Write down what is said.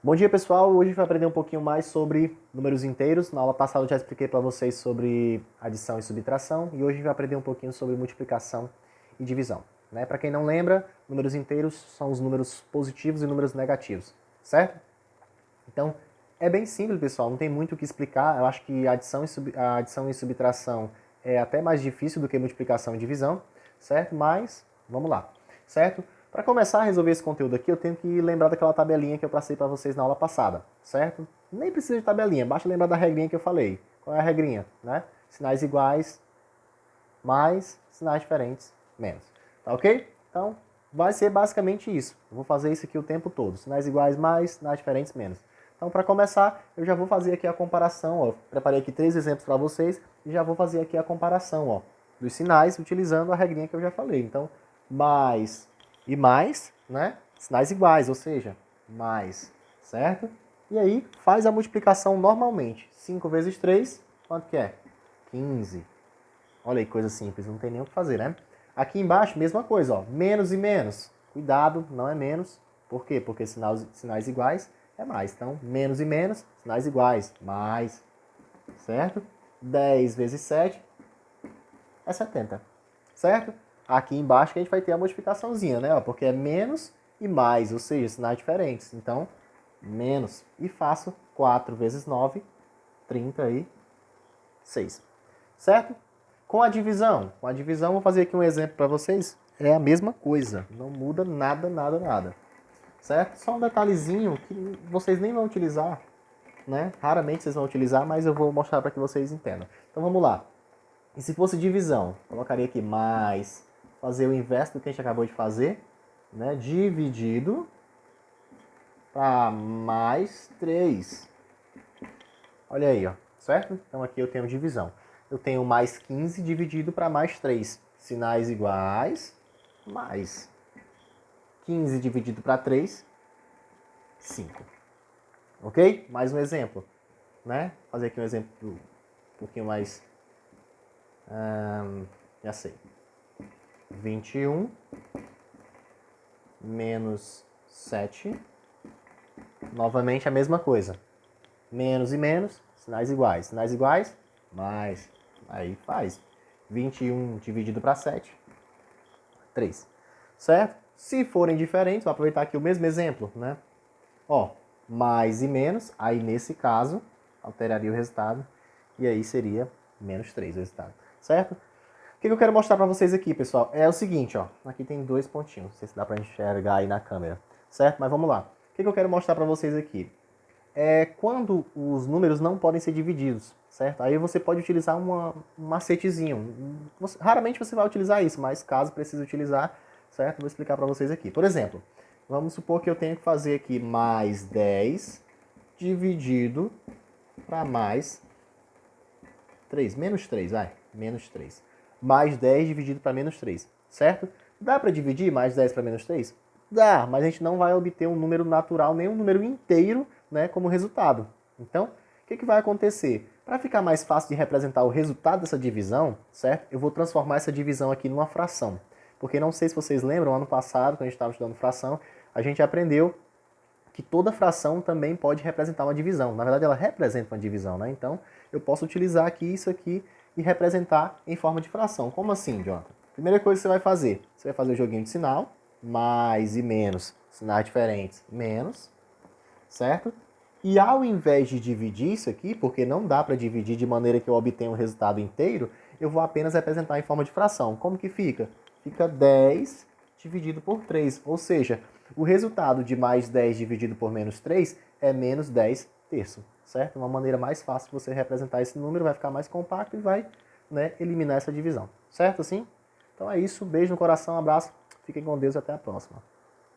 Bom dia, pessoal. Hoje a gente vai aprender um pouquinho mais sobre números inteiros. Na aula passada eu já expliquei para vocês sobre adição e subtração e hoje a gente vai aprender um pouquinho sobre multiplicação e divisão. Para quem não lembra, números inteiros são os números positivos e números negativos, certo? Então, é bem simples, pessoal, não tem muito o que explicar. Eu acho que a adição e subtração é até mais difícil do que multiplicação e divisão, certo? Mas, vamos lá, certo? Para começar a resolver esse conteúdo aqui, eu tenho que lembrar daquela tabelinha que eu passei para vocês na aula passada, certo? Nem precisa de tabelinha, basta lembrar da regrinha que eu falei. Qual é a regrinha? Sinais iguais, mais, sinais diferentes, menos. Tá ok? Então, vai ser basicamente isso. Eu vou fazer isso aqui o tempo todo. Sinais iguais, mais, sinais diferentes, menos. Então, para começar, eu já vou fazer aqui a comparação. Ó. Preparei aqui 3 exemplos para vocês e já vou fazer aqui a comparação ó, dos sinais utilizando a regrinha que eu já falei. Então, mais e mais, sinais iguais, ou seja, mais, certo? E aí, faz a multiplicação normalmente. 5 vezes 3, quanto que é? 15. Olha aí, coisa simples, não tem nem o que fazer, né? Aqui embaixo, mesma coisa, ó, menos e menos. Cuidado, não é menos. Por quê? Porque sinais iguais é mais. Então, menos e menos, sinais iguais, mais, certo? 10 vezes 7 é 70, certo? Aqui embaixo que a gente vai ter a multiplicaçãozinha, né? Porque é menos e mais, ou seja, sinais diferentes. Então, menos. E faço 4 vezes 9, 36. Certo? Com a divisão, vou fazer aqui um exemplo para vocês. É a mesma coisa, não muda nada, nada, nada. Certo? Só um detalhezinho que vocês nem vão utilizar, né? Raramente vocês vão utilizar, mas eu vou mostrar para que vocês entendam. Então vamos lá. E se fosse divisão, colocaria aqui mais, fazer o inverso do que a gente acabou de fazer, né? Dividido para mais 3. Olha aí, ó, certo? Então aqui eu tenho divisão. Eu tenho mais 15 dividido para mais 3. Sinais iguais, mais 15 dividido para 3, 5. Ok? Mais um exemplo, né? Fazer aqui um exemplo um pouquinho mais... já sei. 21 menos 7. Novamente a mesma coisa. Menos e menos, sinais iguais. Sinais iguais, mais. Aí faz. 21 dividido para 7, 3. Certo? Se forem diferentes, vou aproveitar aqui o mesmo exemplo, né? Ó, mais e menos, aí nesse caso, alteraria o resultado, e aí seria menos 3 o resultado. Certo? O que eu quero mostrar para vocês aqui, pessoal, é o seguinte, ó. Aqui tem 2 pontinhos, não sei se dá para enxergar aí na câmera. Certo? Mas vamos lá. O que eu quero mostrar para vocês aqui? É quando os números não podem ser divididos, certo? Aí você pode utilizar um macetezinho. Raramente você vai utilizar isso, mas caso precise utilizar, certo? Vou explicar para vocês aqui. Por exemplo, vamos supor que eu tenho que fazer aqui mais 10 dividido para mais 3. Menos 3, vai. Menos 3. Mais 10 dividido para menos 3, certo? Dá para dividir mais 10 para menos 3? Dá, mas a gente não vai obter um número natural, nem um número inteiro, né, como resultado. Então, o que vai acontecer? Para ficar mais fácil de representar o resultado dessa divisão, certo? Eu vou transformar essa divisão aqui numa fração. Porque não sei se vocês lembram, ano passado, quando a gente estava estudando fração, a gente aprendeu que toda fração também pode representar uma divisão. Na verdade, ela representa uma divisão, né? Então, eu posso utilizar aqui isso aqui e representar em forma de fração. Como assim, Jonathan? Primeira coisa que você vai fazer o joguinho de sinal, mais e menos, sinais diferentes, menos, certo? E ao invés de dividir isso aqui, porque não dá para dividir de maneira que eu obtenha um resultado inteiro, eu vou apenas representar em forma de fração. Como que fica? Fica 10 dividido por 3, ou seja, o resultado de mais 10 dividido por menos 3 é menos 10 terços, certo? Uma maneira mais fácil de você representar esse número, vai ficar mais compacto e vai, né, eliminar essa divisão, certo assim? Então é isso, beijo no coração, abraço, fiquem com Deus e até a próxima.